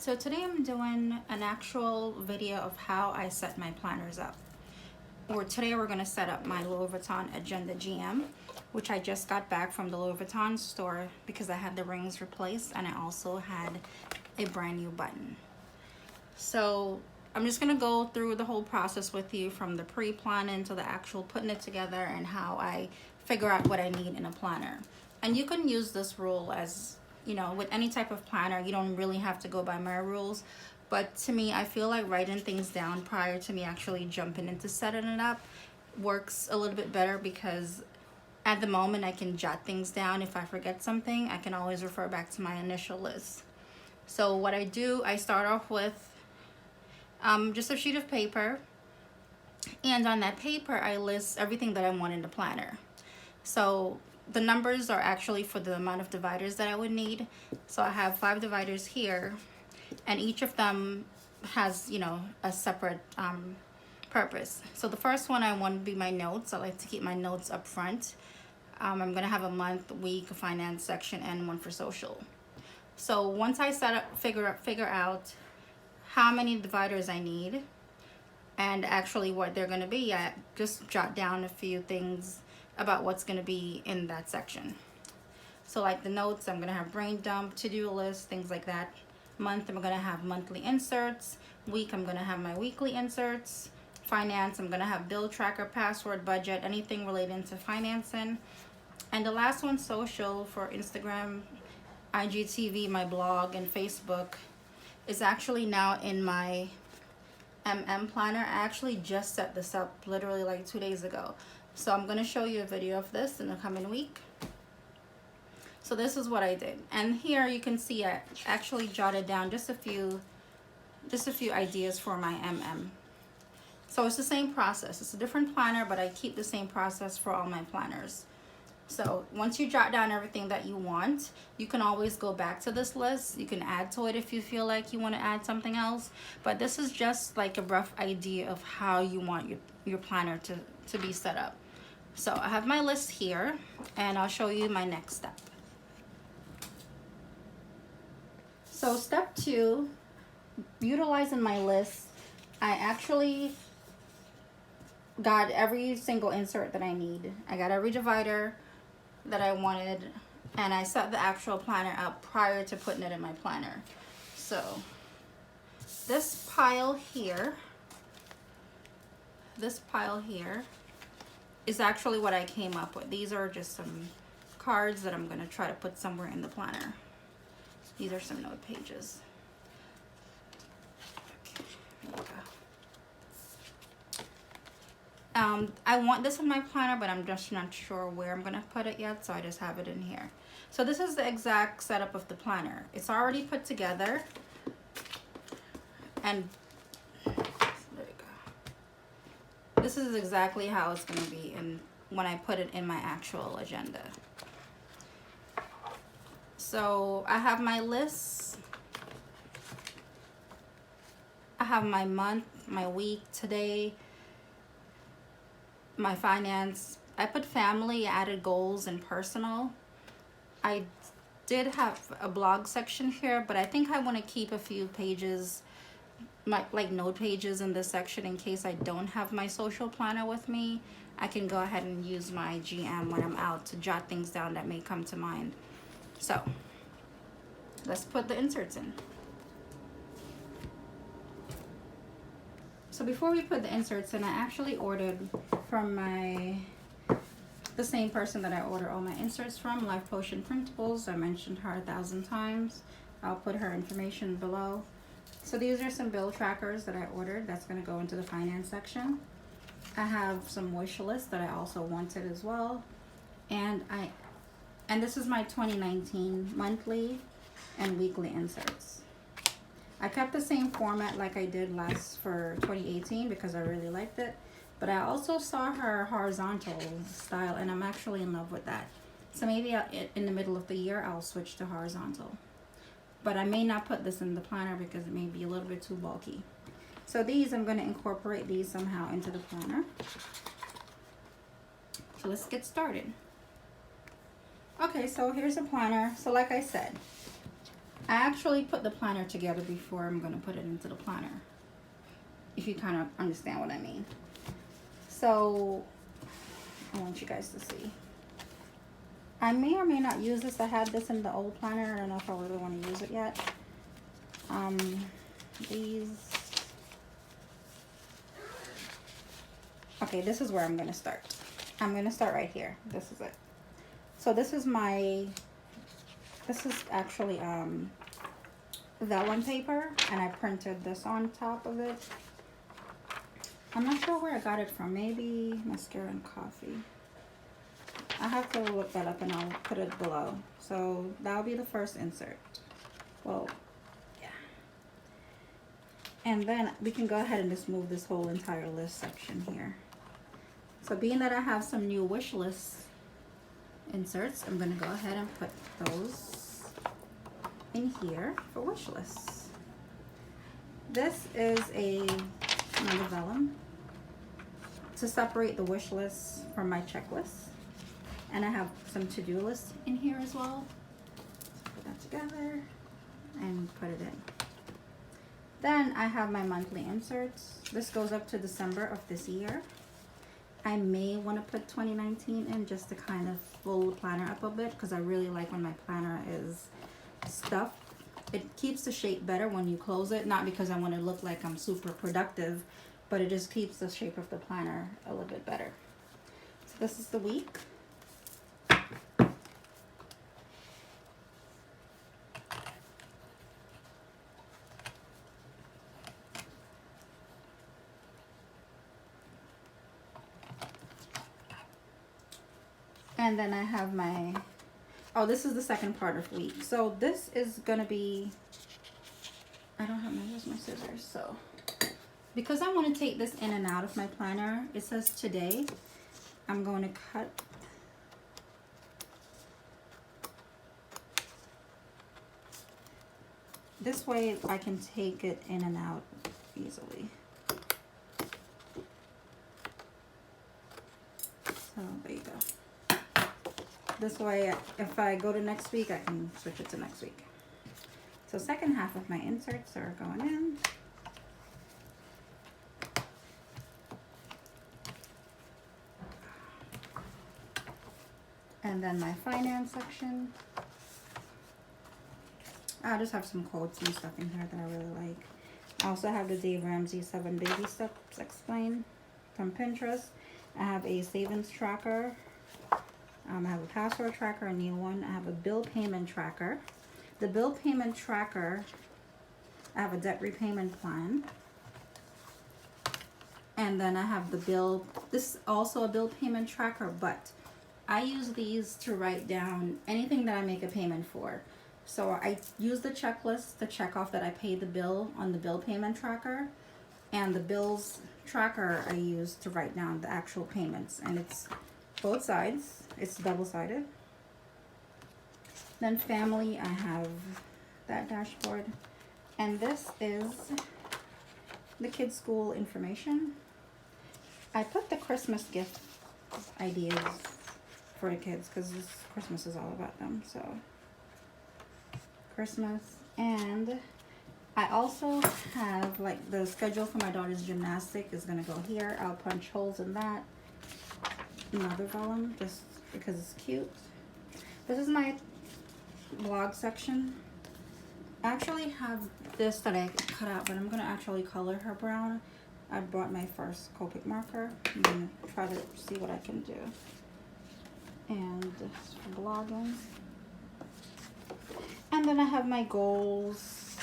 So today I'm doing an actual video of how I set my planners up. Today we're going to set up my Louis Vuitton Agenda GM, which I just got back from the Louis Vuitton store because I had the rings replaced and I also had a brand new button. So I'm just going to go through the whole process with you, from the pre-planning to the actual putting it together, and how I figure out what I need in a planner. And you can use this rule as, you know, with any type of planner. You don't really have to go by my rules, but to me, I feel like writing things down prior to me actually jumping into setting it up works a little bit better, because at the moment I can jot things down. If I forget something, I can always refer back to my initial list. So what I do, I start off with just a sheet of paper, and on that paper I list everything that I want in the planner. So the numbers are actually for the amount of dividers that I would need. So I have 5 dividers here, and each of them has, you know, a separate purpose. So the first one I want to be my notes. I like to keep my notes up front. I'm gonna have a month, week, finance section, and one for social. So once I figure out how many dividers I need and actually what they're gonna be, I just jot down a few things about what's going to be in that section. So like the notes, I'm going to have brain dump, to-do list, things like that. Month, I'm going to have monthly inserts. Week, I'm going to have my weekly inserts. Finance, I'm going to have bill tracker, password, budget, anything relating to financing. And the last one, social, for Instagram, IGTV, my blog, and Facebook, is actually now in my planner. I actually just set this up literally like 2 days ago. So I'm going to show you a video of this in the coming week. So this is what I did. And here you can see I actually jotted down just a few ideas for my So it's the same process. It's a different planner, but I keep the same process for all my planners. So once you jot down everything that you want, you can always go back to this list. You can add to it if you feel like you want to add something else. But this is just like a rough idea of how you want your planner to be set up. So I have my list here, and I'll show you my next step. So step 2, utilizing my list, I actually got every single insert that I need. I got every divider that I wanted, and I set the actual planner up prior to putting it in my planner. So this pile here is actually what I came up with. These are just some cards that I'm going to try to put somewhere in the planner. These are some note pages. Okay, there we go. I want this in my planner, but I'm just not sure where I'm going to put it yet, so I just have it in here. So this is the exact setup of the planner. It's already put together, and this is exactly how it's going to be when I put it in my actual agenda. So I have my lists. I have my month, my week, today, my finance. I put family, added goals, and personal. I did have a blog section here, but I think I want to keep a few pages, like note pages in this section, in case I don't have my social planner with me. I can go ahead and use my GM when I'm out to jot things down that may come to mind. So let's put the inserts in. So before we put the inserts in, I actually ordered from the same person that I order all my inserts from, Life Potion Printables. I mentioned her 1,000 times. I'll put her information below. So these are some bill trackers that I ordered. That's going to go into the finance section. I have some wish lists that I also wanted as well. And this is my 2019 monthly and weekly inserts. I kept the same format like I did last for 2018 because I really liked it. But I also saw her horizontal style, and I'm actually in love with that. So maybe in the middle of the year, I'll switch to horizontal. But I may not put this in the planner because it may be a little bit too bulky. So these, I'm going to incorporate these somehow into the planner. So let's get started. Okay, so here's a planner. So like I said, I actually put the planner together before I'm going to put it into the planner, if you kind of understand what I mean. So I want you guys to see. I may or may not use this. I had this in the old planner. I don't know if I really want to use it yet. These. Okay, this is where I'm going to start. I'm going to start right here. This is it. So this is actually vellum paper, and I printed this on top of it. I'm not sure where I got it from. Maybe Mascara and Coffee. I have to look that up and I'll put it below. So that'll be the first insert. Well, yeah. And then we can go ahead and just move this whole entire list section here. So being that I have some new wish list inserts, I'm going to go ahead and put those in here for wish lists. This is another vellum to separate the wish lists from my checklist. And I have some to-do lists in here as well. So put that together and put it in. Then I have my monthly inserts. This goes up to December of this year. I may want to put 2019 in just to kind of full the planner up a bit, because I really like when my planner is stuffed. It keeps the shape better when you close it, not because I want to look like I'm super productive, but it just keeps the shape of the planner a little bit better. So this is the week. And then I have my, oh, this is the second part of week. So this is gonna be, I don't have my, where's my scissors? So because I want to take this in and out of my planner, it says today, I'm going to cut this way. I can take it in and out easily. So there you go. This way, if I go to next week, I can switch it to next week. So second half of my inserts are going in. And then my finance section. I just have some quotes and stuff in here that I really like. I also have the Dave Ramsey 7 Baby Steps Explained from Pinterest. I have a savings tracker. I have a password tracker, a new one. I have a bill payment tracker. The bill payment tracker, I have a debt repayment plan. And then I have the bill, this is also a bill payment tracker, but I use these to write down anything that I make a payment for. So I use the checklist to check off that I paid the bill on the bill payment tracker. And the bills tracker I use to write down the actual payments. And it's both sides. It's double-sided. Then family, I have that dashboard. And this is the kids' school information. I put the Christmas gift ideas for the kids because this Christmas is all about them. So Christmas. And I also have like the schedule for my daughter's gymnastic is going to go here. I'll punch holes in that. Another vellum just because it's cute. This is my blog section. I actually have this that I cut out, but I'm going to actually color her brown. I brought my first Copic marker. I'm going to try to see what I can do. And this for blogging. And then I have my goals.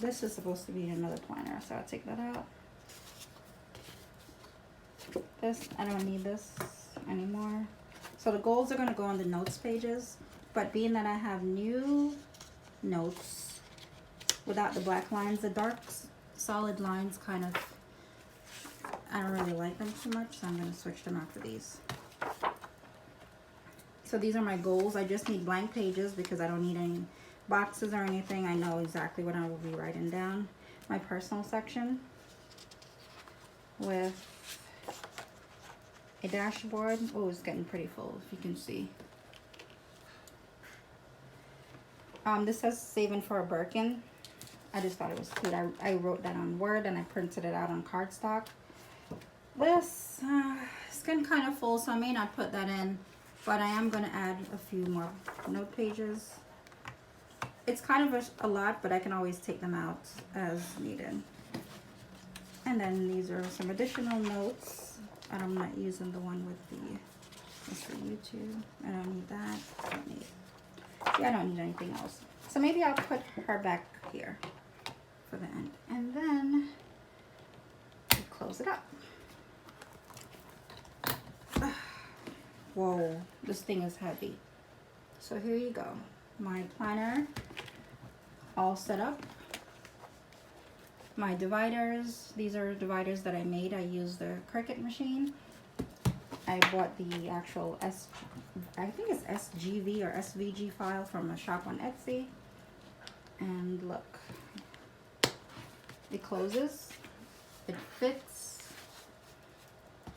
This is supposed to be in another planner, so I'll take that out. This, I don't need this anymore. So the goals are going to go on the notes pages, but being that I have new notes without the black lines, the dark solid lines kind of, I don't really like them too much, so I'm going to switch them out for these. So these are my goals. I just need blank pages because I don't need any boxes or anything. I know exactly what I will be writing down. My personal section with a dashboard. Oh, it's getting pretty full, if you can see. This says saving for a Birkin. I just thought it was cute. I wrote that on Word and I printed it out on cardstock. This is getting kind of full, so I may not put that in, but I am going to add a few more note pages. It's kind of a lot, but I can always take them out as needed. And then these are some additional notes. And I'm not using the one with the, just for YouTube. I don't need that. I don't need anything else. So maybe I'll put her back here for the end. And then we'll close it up. Whoa, this thing is heavy. So here you go. My planner all set up. My dividers, these are dividers that I made. I used the Cricut machine. I bought the actual I think it's SGV or SVG file from a shop on Etsy. And look, it closes, it fits,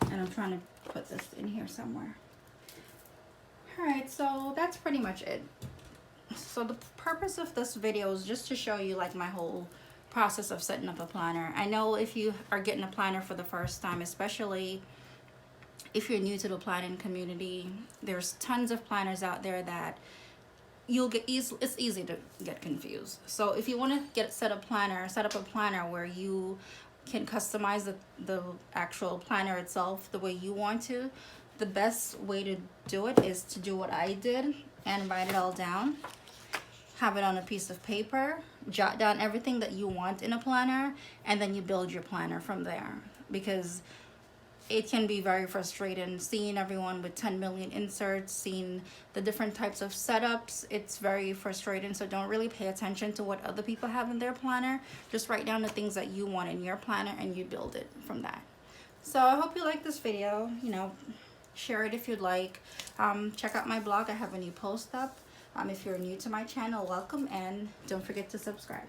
and I'm trying to put this in here somewhere. All right, so that's pretty much it. So the purpose of this video is just to show you like my whole process of setting up a planner. I know if you are getting a planner for the first time, especially if you're new to the planning community, there's tons of planners out there that you'll get it's easy to get confused. So if you want to set up a planner where you can customize the actual planner itself the way you want to, the best way to do it is to do what I did and write it all down. Have it on a piece of paper, jot down everything that you want in a planner, and then you build your planner from there. Because it can be very frustrating seeing everyone with 10 million inserts, seeing the different types of setups. It's very frustrating, so don't really pay attention to what other people have in their planner. Just write down the things that you want in your planner and you build it from that. So I hope you like this video. You know, share it if you'd like. Check out my blog. I have a new post up. If you're new to my channel, welcome, and don't forget to subscribe.